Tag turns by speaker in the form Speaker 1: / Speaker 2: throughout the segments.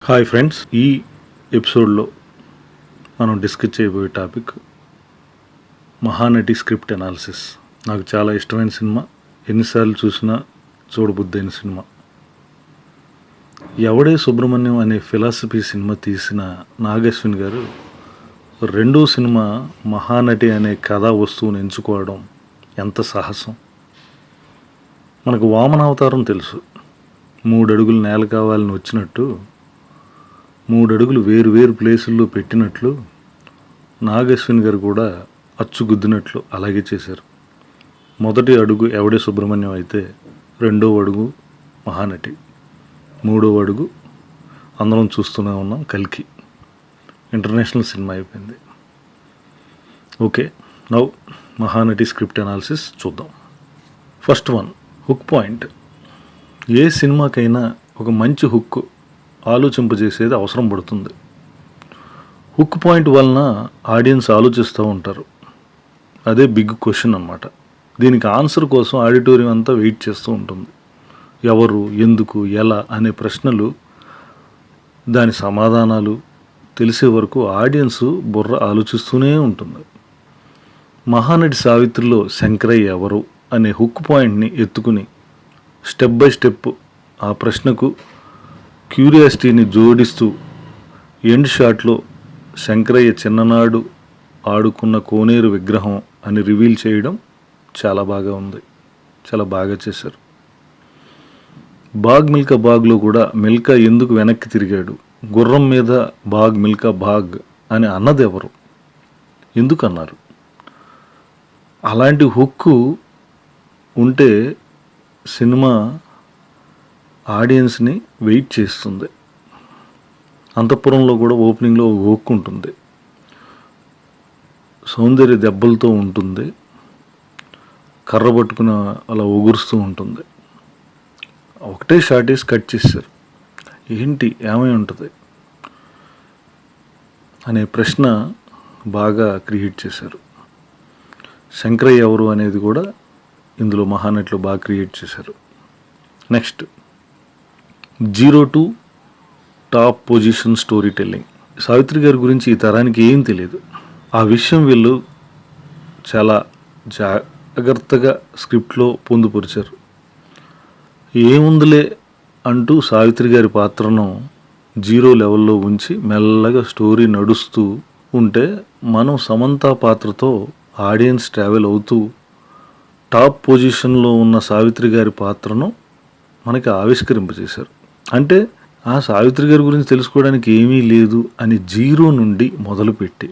Speaker 1: Hi friends, ఈ ఎపిసోడ్లో మనం డిస్కస్ చేయబోయే టాపిక్ మహానటి స్క్రిప్ట్ అనాలిసిస్. నాకు చాలా ఇష్టమైన సినిమా, ఎన్నిసార్లు చూసినా చూడబుద్దైన సినిమా. ఎవడే సుబ్రహ్మణ్యం అనే ఫిలాసఫీ సినిమా తీసిన నాగశ్విన్ గారు రెండో సినిమా మహానటి అనే కథా వస్తువును ఎంచుకోవడం ఎంత సాహసం. మనకు వామనావతారం తెలుసు, 3 అడుగులు నేల కావాలని వచ్చినట్టు 3 అడుగులు వేరు వేరు ప్లేసుల్లో పెట్టినట్లు నాగశ్విన్ గారు కూడా అచ్చుగుద్దినట్లు అలాగే చేశారు. మొదటి అడుగు ఎవడే సుబ్రహ్మణ్యం అయితే, రెండో అడుగు మహానటి, మూడో అడుగు అందరం చూస్తూనే ఉన్నాం కల్కి. ఇంటర్నేషనల్ సినిమా అయిపోయింది. Okay, now Mahanati script analysis చూద్దాం. First one, hook point. ఏ సినిమాకైనా ఒక మంచి హుక్ ఆలోచింపజేసేది అవసరం పడుతుంది. హుక్ పాయింట్ వలన ఆడియన్స్ ఆలోచిస్తూ ఉంటారు. అదే బిగ్ క్వశ్చన్ అన్నమాట. దీనికి ఆన్సర్ కోసం ఆడిటోరియం అంతా వెయిట్ చేస్తూ ఉంటుంది. ఎవరు, ఎందుకు, ఎలా అనే ప్రశ్నలు, దాని సమాధానాలు తెలిసే వరకు ఆడియన్స్ బుర్ర ఆలోచిస్తూనే ఉంటుంది. మహానటి సావిత్రిలో శంకరయ్య ఎవరు అనే హుక్ పాయింట్ని ఎత్తుకుని స్టెప్ బై స్టెప్ ఆ ప్రశ్నకు క్యూరియాసిటీని జోడిస్తూ ఎండ్ షాట్లో శంకరయ్య చిన్ననాడు ఆడుకున్న కోనేరు విగ్రహం అని రివీల్ చేయడం చాలా బాగా ఉంది. చాలా బాగా చేశారు. బాగ్ మిల్కా బాగ్లో కూడా మిల్కా ఎందుకు వెనక్కి తిరిగాడు, గుర్రం మీద బాగ్ మిల్కా బాగ్ అని అన్నది ఎవరు, ఎందుకు అన్నారు, అలాంటి హుక్కు ఉంటే సినిమా ఆడియన్స్ని వెయిట్ చేస్తుంది. అంతఃపురంలో కూడా ఓపెనింగ్లో హుక్ ఉంటుంది, సౌందర్య దెబ్బలతో ఉంటుంది, కర్ర పట్టుకుని అలా ఒగురుస్తూ ఉంటుంది. ఒకటే షార్ట్ వేసి కట్ చేశారు. ఏంటి, ఏమై ఉంటుంది అనే ప్రశ్న బాగా క్రియేట్ చేశారు. శంకరయ్య ఎవరు అనేది కూడా ఇందులో మహానటిలో బాగా క్రియేట్ చేశారు. Next, 0 to top position story telling. Savitri గారి గురించి ఈ తరానికి ఏం తెలియదు. ఆ విషయం వీళ్ళు చాలా జాగ్రత్తగా స్క్రిప్ట్లో పొందుపరిచారు. ఏముందిలే అంటూ సావిత్రి గారి పాత్రను 0 లెవెల్లో ఉంచి మెల్లగా స్టోరీ నడుస్తూ ఉంటే, మనం సమంత పాత్రతో ఆడియన్స్ ట్రావెల్ అవుతూ టాప్ పొజిషన్లో ఉన్న సావిత్రి గారి పాత్రను మనకి ఆవిష్కరింపజేశారు. అంటే ఆ సావిత్రి గారి గురించి తెలుసుకోవడానికి ఏమీ లేదు అని 0 నుండి మొదలుపెట్టి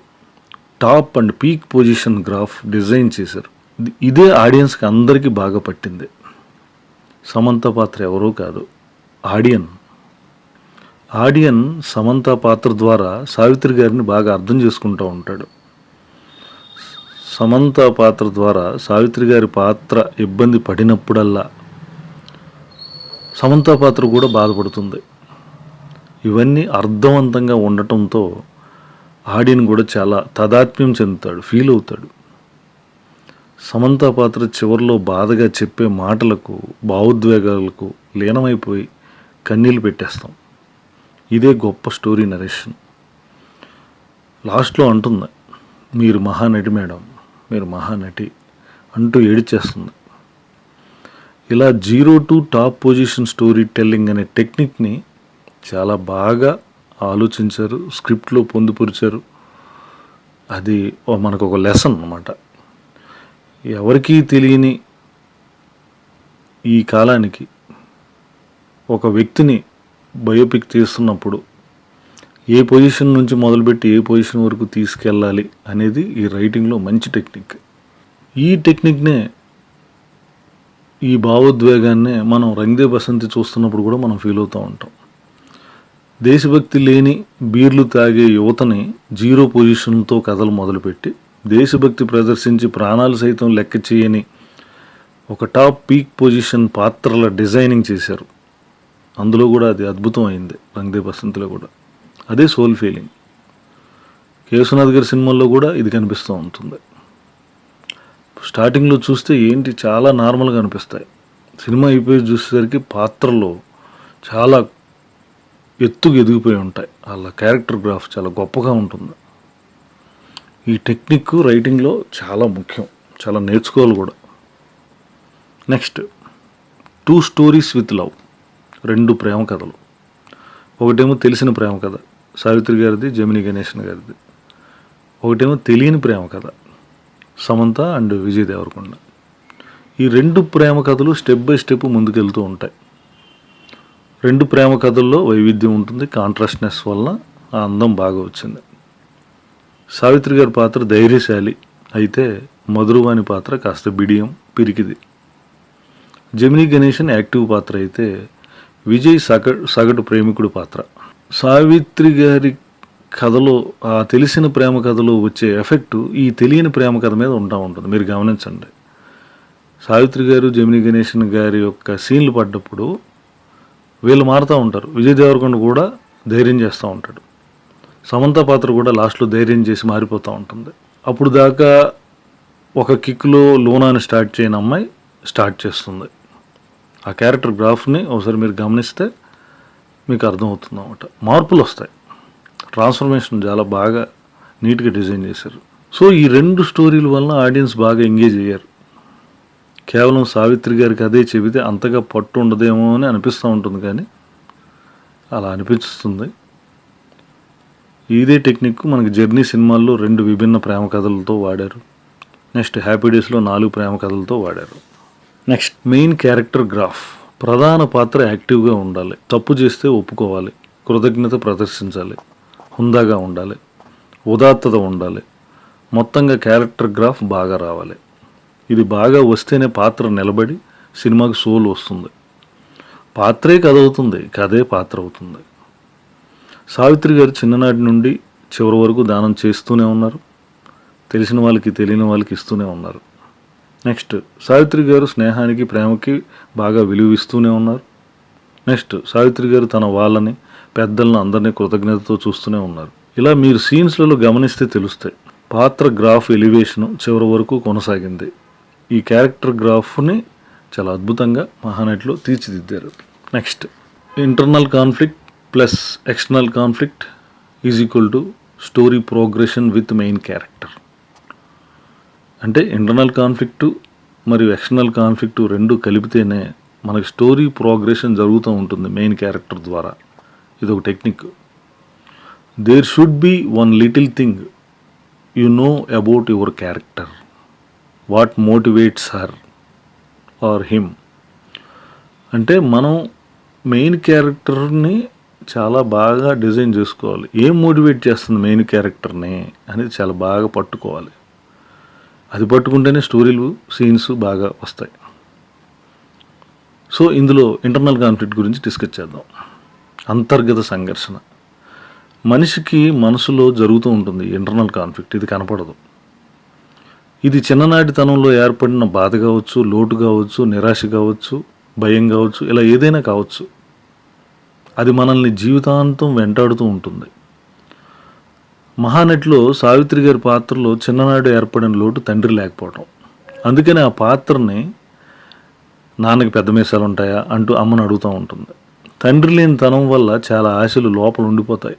Speaker 1: top and peak position graph design చేశారు. ఇదే ఆడియన్స్కి అందరికీ బాగా పట్టింది. సమంత పాత్ర ఎవరో కాదు, ఆడియన్ సమంత పాత్ర ద్వారా సావిత్రి గారిని బాగా అర్థం చేసుకుంటూ ఉంటాడు. సమంత పాత్ర ద్వారా సావిత్రి గారి పాత్ర ఇబ్బంది పడినప్పుడల్లా సమంత పాత్ర కూడా బాధపడుతుంది. ఇవన్నీ అర్థవంతంగా ఉండటంతో ఆడియన్ కూడా చాలా తాదాత్మ్యం చెందుతాడు, ఫీల్ అవుతాడు. సమంత పాత్ర చివరిలో బాధగా చెప్పే మాటలకు, భావోద్వేగాలకు లీనమైపోయి కన్నీళ్ళు పెట్టేస్తాం. ఇదే గొప్ప స్టోరీ నరేషన్. లాస్ట్లో అంటుంది, మీరు మహానటి మేడం, మీరు మహానటి అంటూ ఏడిచేస్తుంది. ఇలా 0 to top position story telling అనే టెక్నిక్ని చాలా బాగా ఆలోచించారు, స్క్రిప్ట్లో పొందుపరిచారు. అది మనకు ఒక లెసన్ అన్నమాట. ఎవరికీ తెలియని ఈ కాలానికి ఒక వ్యక్తిని బయోపిక్ తీస్తున్నప్పుడు ఏ పొజిషన్ నుంచి మొదలుపెట్టి ఏ పొజిషన్ వరకు తీసుకెళ్ళాలి అనేది ఈ రైటింగ్లో మంచి టెక్నిక్. ఈ టెక్నిక్నే, ఈ భావోద్వేగాన్నే మనం రంగ్ దే బసంతి చూస్తున్నప్పుడు కూడా మనం ఫీల్ అవుతూ ఉంటాం. దేశభక్తి లేని బీర్లు తాగే యువతని 0 పొజిషన్తో కథలు మొదలుపెట్టి దేశభక్తి ప్రదర్శించి ప్రాణాలు సైతం లెక్క చేయని ఒక టాప్ పీక్ పొజిషన్ పాత్రల డిజైనింగ్ చేశారు. అందులో కూడా అది అద్భుతం అయింది. రంగ్ దే బసంతిలో కూడా అదే సోల్ ఫీలింగ్. కేశవనాథ్ గారి సినిమాల్లో కూడా ఇది కనిపిస్తూ ఉంటుంది. స్టార్టింగ్లో చూస్తే ఏంటి చాలా నార్మల్గా అనిపిస్తాయి. సినిమా అయిపోయి చూసేసరికి పాత్రలో చాలా ఎత్తుకు ఎదిగిపోయి ఉంటాయి. వాళ్ళ క్యారెక్టర్ గ్రాఫ్ చాలా గొప్పగా ఉంటుంది. ఈ టెక్నిక్ రైటింగ్లో చాలా ముఖ్యం, చాలా నేర్చుకోవాలి కూడా. నెక్స్ట్ 2 స్టోరీస్ విత్ లవ్, 2 ప్రేమ కథలు. ఒకటేమో తెలిసిన ప్రేమ కథ సావిత్రి గారిది, జమినీ గణేషన్ గారిది. ఒకటేమో తెలియని ప్రేమ కథ సమంత అండ్ విజయ్ దేవరకొండ. ఈ 2 ప్రేమ కథలు స్టెప్ బై స్టెప్ ముందుకెళ్తూ ఉంటాయి. 2 ప్రేమ కథల్లో వైవిధ్యం ఉంటుంది. కాంట్రాస్ట్నెస్ వల్ల ఆ అందం బాగా వచ్చింది. సావిత్రి గారి పాత్ర ధైర్యశాలి అయితే, మధురవాణి పాత్ర కాస్త బిడియం, పిరికిది. జమినీ గణేషన్ యాక్టివ్ పాత్ర అయితే, విజయ్ సగటు ప్రేమికుడు పాత్ర. సావిత్రి గారి కథలో, ఆ తెలిసిన ప్రేమ కథలో వచ్చే ఎఫెక్టు ఈ తెలియని ప్రేమ కథ మీద ఉంటుంది. మీరు గమనించండి. సావిత్రి గారు, జమినీ గణేషన్ గారి యొక్క సీన్లు పడ్డప్పుడు వీళ్ళు మారుతూ ఉంటారు. విజయ్ దేవరకొండ కూడా ధైర్యం చేస్తూ ఉంటాడు. సమంత పాత్ర కూడా లాస్ట్లో ధైర్యం చేసి మారిపోతూ ఉంటుంది. అప్పుడు దాకా ఒక కిక్లో లోనాని స్టార్ట్ చేయని అమ్మాయి స్టార్ట్ చేస్తుంది. ఆ క్యారెక్టర్ గ్రాఫ్ని ఒకసారి మీరు గమనిస్తే మీకు అర్థమవుతుంది అన్నమాట. మార్పులు వస్తాయి. ట్రాన్స్ఫర్మేషన్ చాలా బాగా నీట్గా డిజైన్ చేశారు. సో ఈ 2 స్టోరీల వల్ల ఆడియన్స్ బాగా ఎంగేజ్ అయ్యారు. కేవలం సావిత్రి గారికి అదే చెబితే అంతగా పట్టు ఉండదేమో అని అనిపిస్తూ ఉంటుంది, కానీ అలా అనిపిస్తుంది. ఇదే టెక్నిక్ మనకి జర్నీ సినిమాల్లో 2 విభిన్న ప్రేమ కథలతో వాడారు. నెక్స్ట్ హ్యాపీ డేస్లో 4 ప్రేమ కథలతో వాడారు. Next main character graph. ప్రధాన పాత్ర యాక్టివ్గా ఉండాలి, తప్పు చేస్తే ఒప్పుకోవాలి, కృతజ్ఞత ప్రదర్శించాలి, హుందాగా ఉండాలి, ఉదాత్తత ఉండాలి. మొత్తంగా క్యారెక్టర్ గ్రాఫ్ బాగా రావాలి. ఇది బాగా వస్తేనే పాత్ర నిలబడి సినిమాకి సోల్ వస్తుంది. పాత్రే కథ అవుతుంది, కథే పాత్ర అవుతుంది. సావిత్రి గారు చిన్ననాటి నుండి చివరి వరకు దానం చేస్తూనే ఉన్నారు. తెలిసిన వాళ్ళకి, తెలియని వాళ్ళకి ఇస్తూనే ఉన్నారు. నెక్స్ట్ సావిత్రి గారు స్నేహానికి, ప్రేమకి బాగా విలువిస్తూనే ఉన్నారు. నెక్స్ట్ సావిత్రి గారు తన వాళ్ళని, పెద్దలను అందరినీ కృతజ్ఞతతో చూస్తూనే ఉన్నారు. ఇలా మీరు సీన్స్లలో గమనిస్తే తెలుస్తాయి. పాత్ర గ్రాఫ్ ఎలివేషను చివరి వరకు కొనసాగింది. ఈ క్యారెక్టర్ గ్రాఫ్ని చాలా అద్భుతంగా మహానటిలో తీర్చిదిద్దారు. Next internal conflict plus external conflict is equal to story progression with main character. అంటే ఇంటర్నల్ కాన్ఫ్లిక్టు మరియు ఎక్స్టర్నల్ కాన్ఫ్లిక్టు 2 కలిపితేనే మనకి స్టోరీ ప్రోగ్రెషన్ జరుగుతూ ఉంటుంది మెయిన్ క్యారెక్టర్ ద్వారా. ఇది ఒక technique. There should be one little thing you know about your character, what motivates her or him. అంటే మనం మెయిన్ క్యారెక్టర్ని చాలా బాగా డిజైన్ చేసుకోవాలి. ఏం మోటివేట్ చేస్తుంది మెయిన్ క్యారెక్టర్ని అనేది చాలా బాగా పట్టుకోవాలి. అది పట్టుకుంటేనే స్టోరీలు, సీన్స్ బాగా వస్తాయి. సో ఇందులో ఇంటర్నల్ కాన్ఫ్లిక్ట్ గురించి డిస్కస్ చేద్దాం. అంతర్గత సంఘర్షణ. మనిషికి మనసులో జరుగుతూ ఉంటుంది ఇంటర్నల్ కాన్ఫ్లిక్ట్. ఇది కనపడదు. ఇది చిన్ననాటితనంలో ఏర్పడిన బాధ కావచ్చు, లోటు కావచ్చు, నిరాశ కావచ్చు, భయం కావచ్చు, ఇలా ఏదైనా కావచ్చు. అది మనల్ని జీవితాంతం వెంటాడుతూ ఉంటుంది. మహానటిలో సావిత్రి గారి పాత్రలో చిన్ననాడు ఏర్పడిన లోటు తండ్రి లేకపోవడం. అందుకని ఆ పాత్రని నాన్నకి పెద్ద మీసాలు ఉంటాయా అంటూ అమ్మను అడుగుతూ ఉంటుంది. తండ్రి లేని తనం వల్ల చాలా ఆశలు లోపల ఉండిపోతాయి.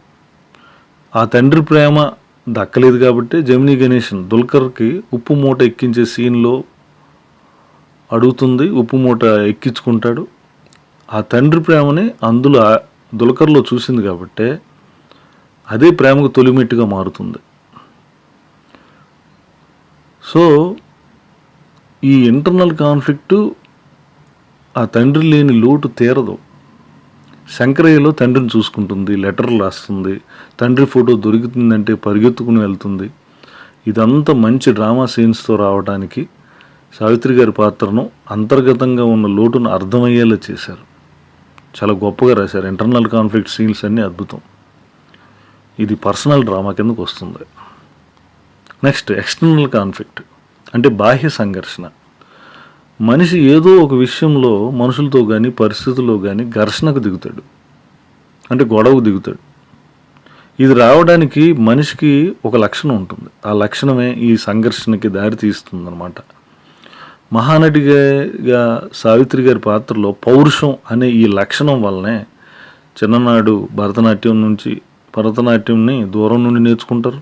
Speaker 1: ఆ తండ్రి ప్రేమ దక్కలేదు కాబట్టి జమినీ గణేషన్ దుల్కర్కి ఉప్పు మూట ఎక్కించే సీన్లో అడుగుతుంది, ఉప్పు మూట ఎక్కించుకుంటాడు. ఆ తండ్రి ప్రేమని అందులో దుల్కర్లో చూసింది కాబట్టి అదే ప్రేమకు తొలిమెట్టుగా మారుతుంది. సో ఈ ఇంటర్నల్ కాన్ఫ్లిక్టు, ఆ తండ్రి లేని లోటు తీరదు. శంకరయ్యలో తండ్రిని చూసుకుంటుంది, లెటర్లు రాస్తుంది, తండ్రి ఫోటో దొరుకుతుందంటే పరిగెత్తుకుని వెళ్తుంది. ఇదంతా మంచి డ్రామా సీన్స్తో రావడానికి సావిత్రి గారి పాత్రను, అంతర్గతంగా ఉన్న లోటును అర్థమయ్యేలా చేశారు. చాలా గొప్పగా రాశారు. ఇంటర్నల్ కాన్ఫ్లిక్ట్ సీన్స్ అన్నీ అద్భుతం. ఇది పర్సనల్ డ్రామా కిందకు వస్తుంది. నెక్స్ట్ ఎక్స్టర్నల్ కాన్ఫ్లిక్ట్ అంటే బాహ్య సంఘర్షణ. మనిషి ఏదో ఒక విషయంలో మనుషులతో కానీ పరిస్థితుల్లో కానీ ఘర్షణకు దిగుతాడు, అంటే గొడవకు దిగుతాడు. ఇది రావడానికి మనిషికి ఒక లక్షణం ఉంటుంది. ఆ లక్షణమే ఈ సంఘర్షణకి దారి తీస్తుందన్నమాట. మహానటిగా సావిత్రి గారి పాత్రలో పౌరుషం అనే ఈ లక్షణం వల్లనే చిన్ననాడు భరతనాట్యంని దూరం నుండి నేర్చుకుంటారు.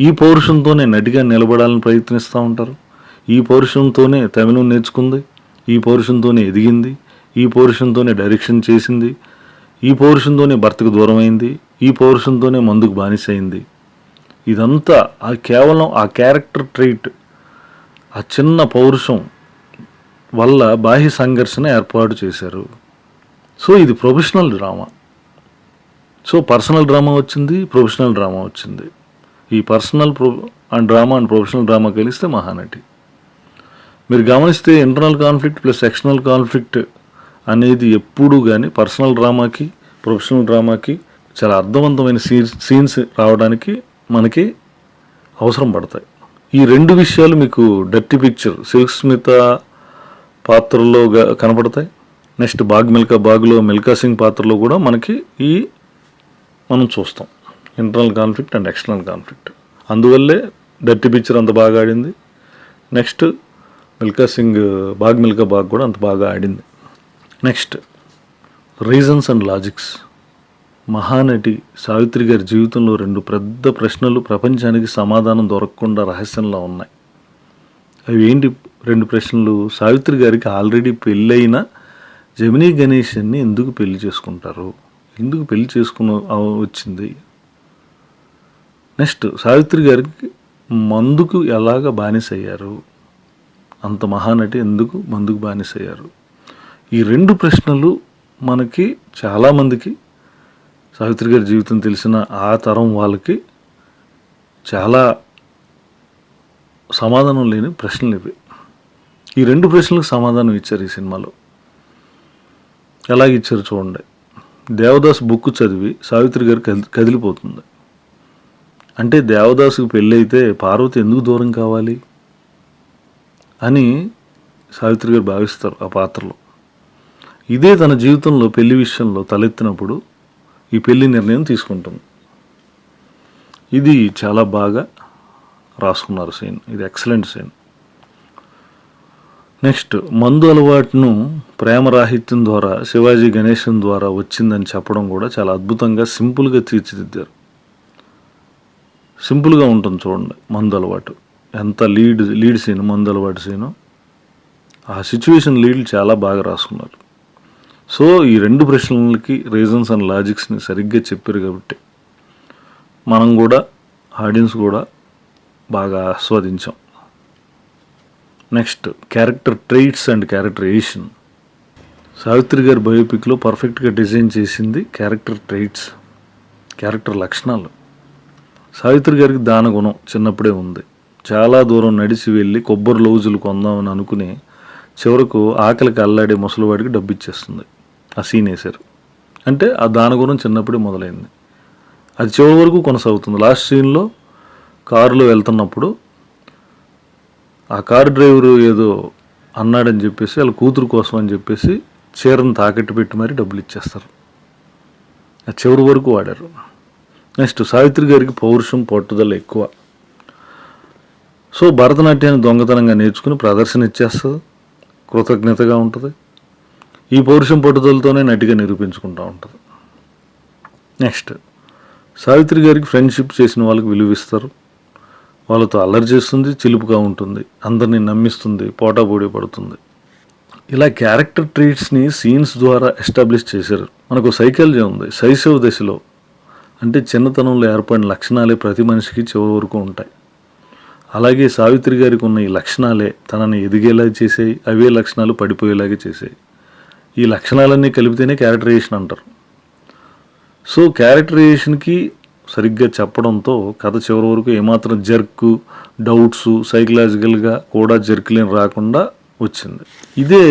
Speaker 1: ఈ పౌరుషంతోనే నటిగా నిలబడాలని ప్రయత్నిస్తూ ఉంటారు. ఈ పౌరుషంతోనే తమిళం నేర్చుకుంది, ఈ పౌరుషంతోనే ఎదిగింది, ఈ పౌరుషంతోనే డైరెక్షన్ చేసింది, ఈ పౌరుషంతోనే భర్తకు దూరమైంది, ఈ పౌరుషంతోనే మందుకు బానిసైంది. ఇదంతా కేవలం ఆ క్యారెక్టర్ ట్రైట్, ఆ చిన్న పౌరుషం వల్ల బాహ్య సంఘర్షణ ఏర్పాటు చేశారు. సో ఇది professional drama. So personal drama వచ్చింది, ప్రొఫెషనల్ డ్రామా వచ్చింది. ఈ personal and drama and professional drama కలిస్తే మహానటి. మీరు గమనిస్తే internal conflict plus external conflict అనేది ఎప్పుడూ కానీ పర్సనల్ డ్రామాకి ప్రొఫెషనల్ డ్రామాకి చాలా అర్థవంతమైన సీన్స్ రావడానికి మనకి అవసరం పడతాయి. ఈ రెండు విషయాలు మీకు డర్టీ పిక్చర్ సిల్క్ స్మిత పాత్రలో కనపడతాయి. నెక్స్ట్ బాగ్లో మిల్కా సింగ్ పాత్రలో కూడా మనకి మనం చూస్తాం internal conflict and external conflict. అందువల్లే డర్టీ పిక్చర్ అంత బాగా ఆడింది. నెక్స్ట్ మిల్కా బాగ్ కూడా అంత బాగా ఆడింది. Next reasons and logics. Mahanati Savitri గారి జీవితంలో 2 పెద్ద ప్రశ్నలు ప్రపంచానికి సమాధానం దొరకకుండా రహస్యంలో ఉన్నాయి. అవి ఏంటి 2 ప్రశ్నలు? సావిత్రి గారికి ఆల్రెడీ పెళ్ళైన జమినీ గణేషన్ని ఎందుకు పెళ్లి చేసుకుంటారు, ఎందుకు పెళ్లి చేసుకుని వచ్చింది? నెక్స్ట్ సావిత్రి గారికి మందుకు ఎలాగ బానిసయ్యారు, అంత మహానటి ఎందుకు మందుకు బానిసయ్యారు? ఈ 2 ప్రశ్నలు మనకి చాలామందికి సావిత్రి గారి జీవితం తెలిసిన ఆ తరం వాళ్ళకి చాలా సమాధానం లేని ప్రశ్నలు ఇవి. ఈ 2 ప్రశ్నలకు సమాధానం ఇచ్చారు ఈ సినిమాలో. ఎలాగిచ్చారు చూడండి. దేవదాస్ బుక్ చదివి సావిత్రి గారు కదిలిపోతుంది. అంటే దేవదాసుకు పెళ్ళైతే పార్వతి ఎందుకు దూరం కావాలి అని సావిత్రి గారు భావిస్తారు ఆ పాత్రలో. ఇదే తన జీవితంలో పెళ్లి విషయంలో తలెత్తినప్పుడు ఈ పెళ్లి నిర్ణయం తీసుకుంటుంది. ఇది చాలా బాగా రాసుకున్నారు సీన్. ఇది ఎక్సలెంట్ సీన్. నెక్స్ట్ మందు అలవాటును ప్రేమరాహిత్యం ద్వారా శివాజీ గణేశన్ ద్వారా వచ్చిందని చెప్పడం కూడా చాలా అద్భుతంగా సింపుల్గా తీర్చిదిద్దారు. సింపుల్గా ఉంటుంది చూడండి. మందు అలవాటు ఎంత లీడ్ సీన్, మందు అలవాటు సీను, ఆ సిచ్యువేషన్ లీడ్ చాలా బాగా రాసుకున్నారు. సో ఈ 2 ప్రశ్నలకి రీజన్స్ అండ్ లాజిక్స్ని సరిగ్గా చెప్పారు కాబట్టి మనం కూడా ఆడియన్స్ కూడా బాగా ఆస్వాదించాం. Next character traits and characterization. Savitri గారి బయోపిక్లో పర్ఫెక్ట్గా డిజైన్ చేసింది క్యారెక్టర్ ట్రైట్స్, క్యారెక్టర్ లక్షణాలు. సావిత్రి గారికి దానగుణం చిన్నప్పుడే ఉంది. చాలా దూరం నడిచి వెళ్ళి కొబ్బరి లౌజులు కొందామని అనుకుని చివరకు ఆకలికి అల్లాడే ముసలివాడికి డబ్బు ఇచ్చేస్తుంది. ఆ సీన్ వేశారు. అంటే ఆ దానగుణం చిన్నప్పుడే మొదలైంది. అది చివరి వరకు కొనసాగుతుంది. లాస్ట్ సీన్లో కారులో వెళ్తున్నప్పుడు ఆ కారు డ్రైవరు ఏదో అన్నాడని చెప్పేసి వాళ్ళ కూతురు కోసం అని చెప్పేసి చీరను తాకట్టు పెట్టి మరీ డబ్బులు ఇచ్చేస్తారు. అది చివరి వరకు వాడారు. నెక్స్ట్ సావిత్రి గారికి పౌరుషం పట్టుదల ఎక్కువ. సో భరతనాట్యాన్ని దొంగతనంగా నేర్చుకుని ప్రదర్శన ఇచ్చేస్తుంది, కృతజ్ఞతగా ఉంటుంది. ఈ పౌరుషం పట్టుదలతోనే నటిగా నిరూపించుకుంటూ ఉంటుంది. నెక్స్ట్ సావిత్రి గారికి ఫ్రెండ్షిప్ చేసిన వాళ్ళకి విలువిస్తారు, వాళ్ళతో అల్లరి చేస్తుంది, చిలుపుగా ఉంటుంది, అందరినీ నమ్మిస్తుంది, పోటాపోటీ పడుతుంది. ఇలా క్యారెక్టర్ ట్రీట్స్ని సీన్స్ ద్వారా ఎస్టాబ్లిష్ చేశారు. మనకు సైకాలజీ ఉంది. శైశవ దశలో అంటే చిన్నతనంలో ఏర్పడిన లక్షణాలే ప్రతి మనిషికి చివరి వరకు ఉంటాయి. అలాగే సావిత్రి గారికి ఉన్న ఈ లక్షణాలే తనని ఎదిగేలా చేసాయి, అవే లక్షణాలు పడిపోయేలాగే చేసాయి. ఈ లక్షణాలన్నీ కలిపితేనే క్యారెక్టరైజేషన్ అంటారు. సో క్యారెక్టరైజేషన్కి సరిగ్గా చెప్పడంతో కథ చివరి వరకు ఏమాత్రం జర్కు, డౌట్స్, సైకలాజికల్గా కూడా జర్కులేని రాకుండా వచ్చింది. ఇదే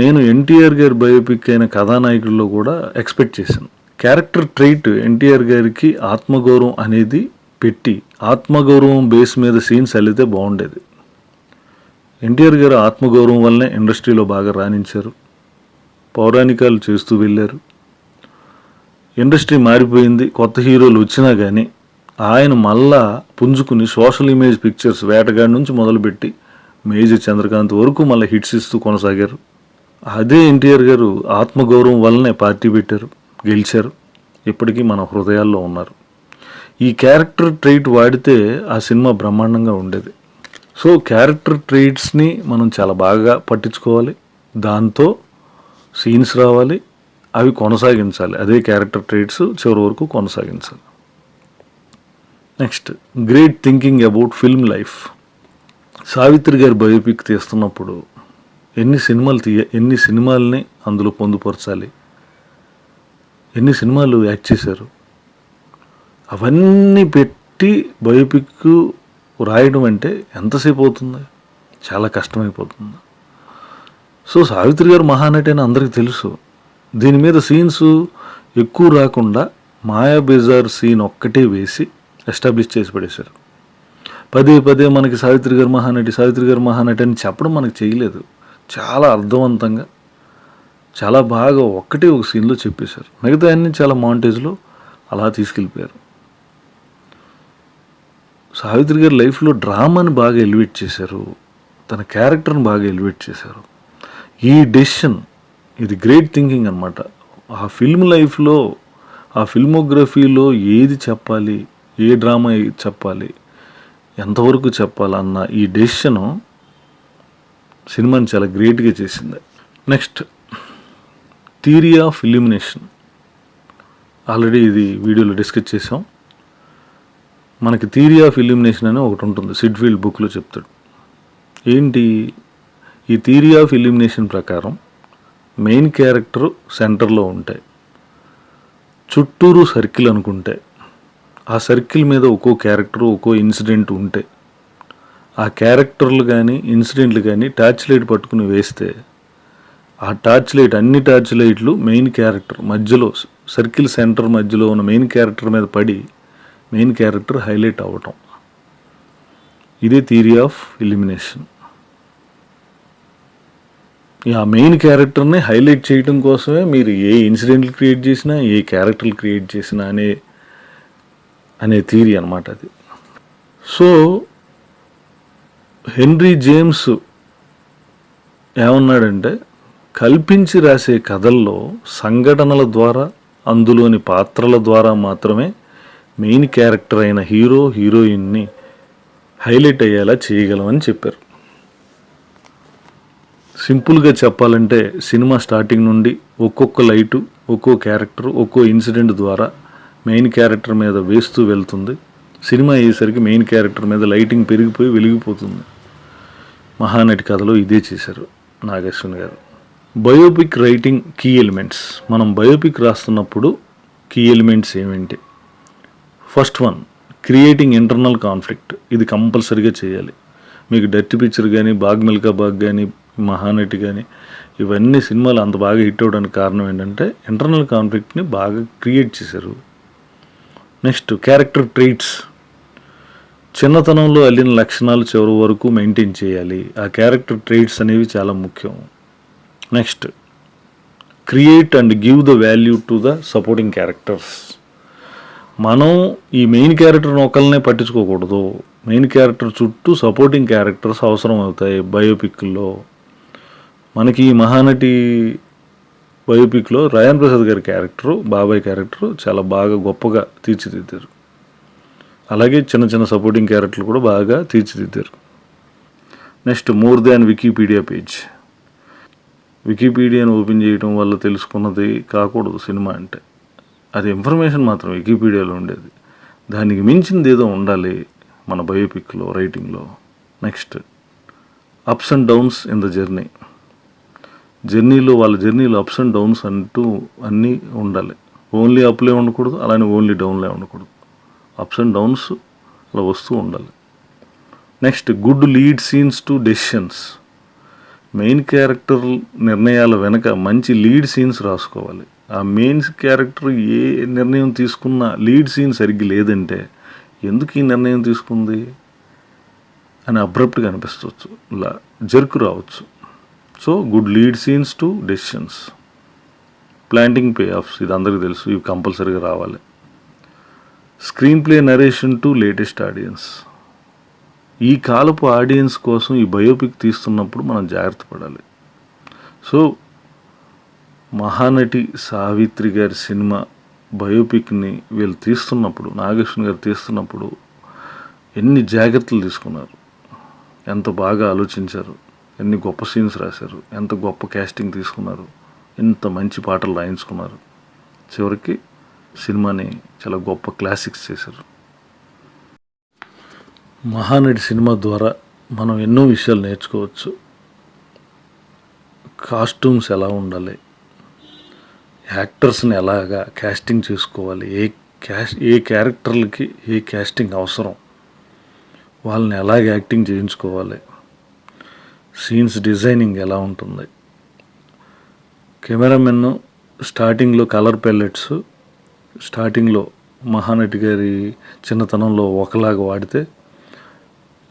Speaker 1: నేను ఎన్టీఆర్ గారి బయోపిక్ అయిన కథానాయకుల్లో కూడా ఎక్స్పెక్ట్ చేశాను. క్యారెక్టర్ ట్రైట్ ఎన్టీఆర్ గారికి ఆత్మగౌరవం అనేది పెట్టి ఆత్మగౌరవం బేస్ మీద సీన్స్ వెళితే బాగుండేది. ఎన్టీఆర్ గారు ఆత్మగౌరవం వల్లనే ఇండస్ట్రీలో బాగా రాణించారు, పౌరాణికాలు చేస్తూ వెళ్ళారు. ఇండస్ట్రీ మారిపోయింది, కొత్త హీరోలు వచ్చినా కానీ ఆయన మళ్ళా పుంజుకుని సోషల్ ఇమేజ్ పిక్చర్స్ వేటగాడి నుంచి మొదలుపెట్టి మేజర్ చంద్రకాంత్ వరకు మళ్ళీ హిట్స్ ఇస్తూ కొనసాగారు. అదే ఎన్టీఆర్ గారు ఆత్మగౌరవం వల్లనే పార్టీ పెట్టారు, గెలిచారు, ఇప్పటికీ మన హృదయాల్లో ఉన్నారు. ఈ క్యారెక్టర్ ట్రైట్ వాడితే ఆ సినిమా బ్రహ్మాండంగా ఉండేది. సో క్యారెక్టర్ ట్రైట్స్ని మనం చాలా బాగా పట్టించుకోవాలి, దాంతో సీన్స్ రావాలి, అవి కొనసాగించాలి. అదే క్యారెక్టర్ ట్రైట్స్ చివరి వరకు కొనసాగించాలి. Next, great thinking about film life. Savitri గారి బయోపిక్ తీస్తున్నప్పుడు ఎన్ని సినిమాల్ని అందులో పొందుపరచాలి, ఎన్ని సినిమాలు యాక్ట్ చేశారు, అవన్నీ పెట్టి బయోపిక్ రాయడం అంటే ఎంతసేపు అవుతుంది, చాలా కష్టమైపోతుంది. సో సావిత్రి గారు మహానటి అని అందరికీ తెలుసు. దీని మీద సీన్స్ ఎక్కువ రాకుండా మాయా బజార్ సీన్ ఒక్కటే వేసి ఎస్టాబ్లిష్ చేసి పడేశారు. పదే పదే మనకి సావిత్రి గారు మహానటి అని చెప్పడం మనకి చేయలేదు. చాలా అర్థవంతంగా, చాలా బాగా ఒక్కటే ఒక సీన్లో చెప్పేశారు. మిగతా అన్ని చాలా మాంటేజ్లో అలా తీసుకెళ్ళిపోయారు. సావిత్రి గారి లైఫ్లో డ్రామాని బాగా ఎలివేట్ చేశారు, తన క్యారెక్టర్ని బాగా ఎలివేట్ చేశారు. ఈ డెసిషన్, ఇది గ్రేట్ థింకింగ్ అనమాట. ఆ ఫిల్మ్ లైఫ్లో, ఆ ఫిల్మోగ్రఫీలో ఏది చెప్పాలి, ఏ డ్రామా చెప్పాలి, ఎంతవరకు చెప్పాలన్న ఈ డెసిషను సినిమాని చాలా గ్రేట్గా చేసింది. Next, theory of illumination. Already ఇది వీడియోలో డిస్కస్ చేసాం. మనకి థియరీ ఆఫ్ ఇల్యూమినేషన్ అని ఒకటి ఉంటుంది, సిడ్ఫీల్డ్ బుక్లో చెప్తాడు. ఏంటి ఈ థియరీ ఆఫ్ ఇల్యూమినేషన్ ప్రకారం మెయిన్ క్యారెక్టర్ సెంటర్లో ఉంటాయి, చుట్టూరు సర్కిల్ అనుకుంటే ఆ సర్కిల్ మీద ఒక్కో క్యారెక్టర్, ఒక్కో ఇన్సిడెంట్ ఉంటే ఆ క్యారెక్టర్లు కానీ ఇన్సిడెంట్లు కానీ టార్చ్ లైట్ పట్టుకుని వేస్తే ఆ టార్చ్ లైట్, అన్ని టార్చ్ లైట్లు మెయిన్ క్యారెక్టర్ మధ్యలో, సర్కిల్ సెంటర్ మధ్యలో ఉన్న మెయిన్ క్యారెక్టర్ మీద పడి మెయిన్ క్యారెక్టర్ హైలైట్ అవ్వటం. ఇదే థియరీ ఆఫ్ ఇల్యూమినేషన్. ఆ మెయిన్ క్యారెక్టర్ని హైలైట్ చేయడం కోసమే మీరు ఏ ఇన్సిడెంట్లు క్రియేట్ చేసినా, ఏ క్యారెక్టర్లు క్రియేట్ చేసినా అనే థియరీ అన్నమాట అది. సో హెన్రీ జేమ్స్ ఏమన్నాడంటే, కల్పించి రాసే కథల్లో సంఘటనల ద్వారా, అందులోని పాత్రల ద్వారా మాత్రమే మెయిన్ క్యారెక్టర్ అయిన హీరో, హీరోయిన్ని హైలైట్ అయ్యేలా చేయగలమని చెప్పారు. సింపుల్గా చెప్పాలంటే సినిమా స్టార్టింగ్ నుండి ఒక్కొక్క లైటు, ఒక్కో క్యారెక్టర్, ఒక్కో ఇన్సిడెంట్ ద్వారా మెయిన్ క్యారెక్టర్ మీద వేస్తూ వెళ్తుంది. సినిమా అయ్యేసరికి మెయిన్ క్యారెక్టర్ మీద లైటింగ్ పెరిగిపోయి వెలిగిపోతుంది. మహానటి కథలో ఇదే చేశారు నాగేశ్వన్ గారు. Biopic writing key elements. మనం బయోపిక్ రాస్తున్నప్పుడు కీ ఎలిమెంట్స్ ఏమిటి? First one, creating internal conflict. ఇది కంపల్సరీగా చేయాలి. మీకు డర్టీ పిక్చర్ కానీ, బాగ్ మిల్కా బాగ్ కానీ, మహానటి కానీ, ఇవన్నీ సినిమాలు అంత బాగా హిట్ అవ్వడానికి కారణం ఏంటంటే ఇంటర్నల్ కాన్ఫ్లిక్ట్ని బాగా క్రియేట్ చేశారు. Next, character traits. చిన్నతనంలో అల్లిన లక్షణాలు చివరి వరకు మెయింటైన్ చేయాలి. ఆ క్యారెక్టర్ ట్రైట్స్ అనేవి చాలా ముఖ్యం. Next, create and give the value to the supporting characters. మనం ఈ మెయిన్ క్యారెక్టర్ని ఒకళ్ళనే పట్టించుకోకూడదు. మెయిన్ క్యారెక్టర్ చుట్టూ సపోర్టింగ్ క్యారెక్టర్స్ అవసరం అవుతాయి బయోపిక్లో. మనకి ఈ మహానటి బయోపిక్లో రాయన్ ప్రసాద్ గారి క్యారెక్టరు, బాబాయ్ క్యారెక్టరు చాలా బాగా గొప్పగా తీర్చిదిద్దారు. అలాగే చిన్న చిన్న సపోర్టింగ్ క్యారెక్టర్లు కూడా బాగా తీర్చిదిద్దారు. Next, more than Wikipedia page. వికీపీడియాను ఓపెన్ చేయడం వల్ల తెలుసుకున్నది కాకూడదు సినిమా అంటే. అది ఇన్ఫర్మేషన్ మాత్రం వికీపీడియాలో ఉండేది. దానికి మించింది ఏదో ఉండాలి మన బయోపిక్లో, రైటింగ్లో. Next, ups and downs in the journey. వాళ్ళ జర్నీలో అప్స్ అండ్ డౌన్స్ అంటూ అన్నీ ఉండాలి. ఓన్లీ అప్లే ఉండకూడదు, అలానే ఓన్లీ డౌన్లే ఉండకూడదు. అప్స్ అండ్ డౌన్స్ అలా వస్తూ ఉండాలి. Next, good lead scenes to decisions. Main character నిర్ణయాల వెనక మంచి లీడ్ సీన్స్ రాసుకోవాలి. ఆ మెయిన్ క్యారెక్టర్ ఏ నిర్ణయం తీసుకున్నా లీడ్ సీన్ సరిగ్గా లేదంటే ఎందుకు ఈ నిర్ణయం తీసుకుంది అని అబ్రప్ట్గా అనిపిస్తవచ్చు, ఇలా జర్కు రావచ్చు. So good lead scenes to decisions. Planting pay offs, ఇది అందరికీ తెలుసు, ఇవి కంపల్సరీగా రావాలి. Screen play narration to latest audience. ఈ కాలపు ఆడియన్స్ కోసం ఈ బయోపిక్ తీస్తున్నప్పుడు మనం జాగ్రత్త పడాలి. సో మహానటి సావిత్రి గారి సినిమా బయోపిక్ని వీళ్ళు తీస్తున్నప్పుడు, నాగేశ్వరన్ గారు తీస్తున్నప్పుడు ఎన్ని జాగ్రత్తలు తీసుకున్నారు, ఎంత బాగా ఆలోచించారు, ఎన్ని గొప్ప సీన్స్ రాశారు, ఎంత గొప్ప క్యాస్టింగ్ తీసుకున్నారు, ఎంత మంచి పాటలు రాయించుకున్నారు. చివరికి సినిమాని చాలా గొప్ప క్లాసిక్స్ చేశారు. మహానటి సినిమా ద్వారా మనం ఎన్నో విషయాలు నేర్చుకోవచ్చు. కాస్ట్యూమ్స్ ఎలా ఉండాలి, యాక్టర్స్ని ఎలాగా క్యాస్టింగ్ చేసుకోవాలి, ఏ క్యారెక్టర్లకి ఏ క్యాస్టింగ్ అవసరం, వాళ్ళని ఎలాగ యాక్టింగ్ చేయించుకోవాలి, సీన్స్ డిజైనింగ్ ఎలా ఉంటుంది, కెమెరామెన్ స్టార్టింగ్లో కలర్ ప్యాలెట్స్ స్టార్టింగ్లో మహానటి గారి చిన్నతనంలో ఒకలాగా వాడితే,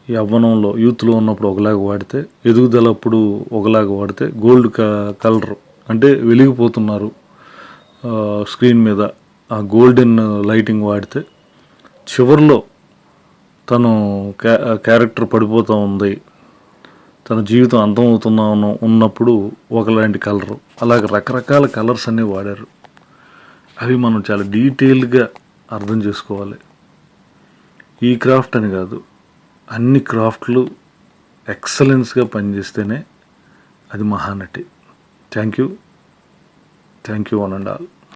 Speaker 1: యవ్వనంలో యూత్లో ఉన్నప్పుడు ఒకలాగా వాడితే, ఎదుగుదల అప్పుడు ఒకలాగా వాడితే, గోల్డ్ కలర్ అంటే వెలిగిపోతున్నారు స్క్రీన్ మీద, ఆ గోల్డెన్ లైటింగ్ వాడితే, చివరిలో తను క్యారెక్టర్ పడిపోతూ ఉంది, తన జీవితం అంతమవుతున్నా ఉన్నప్పుడు ఒకలాంటి కలరు, అలాగే రకరకాల కలర్స్ అన్నీ వాడారు. అవి మనం చాలా డీటెయిల్గా అర్థం చేసుకోవాలి. ఈ క్రాఫ్ట్ అని కాదు, అన్ని క్రాఫ్ట్లు ఎక్సలెన్స్గా పనిచేస్తేనే అది Mahanati. Thank you one and all.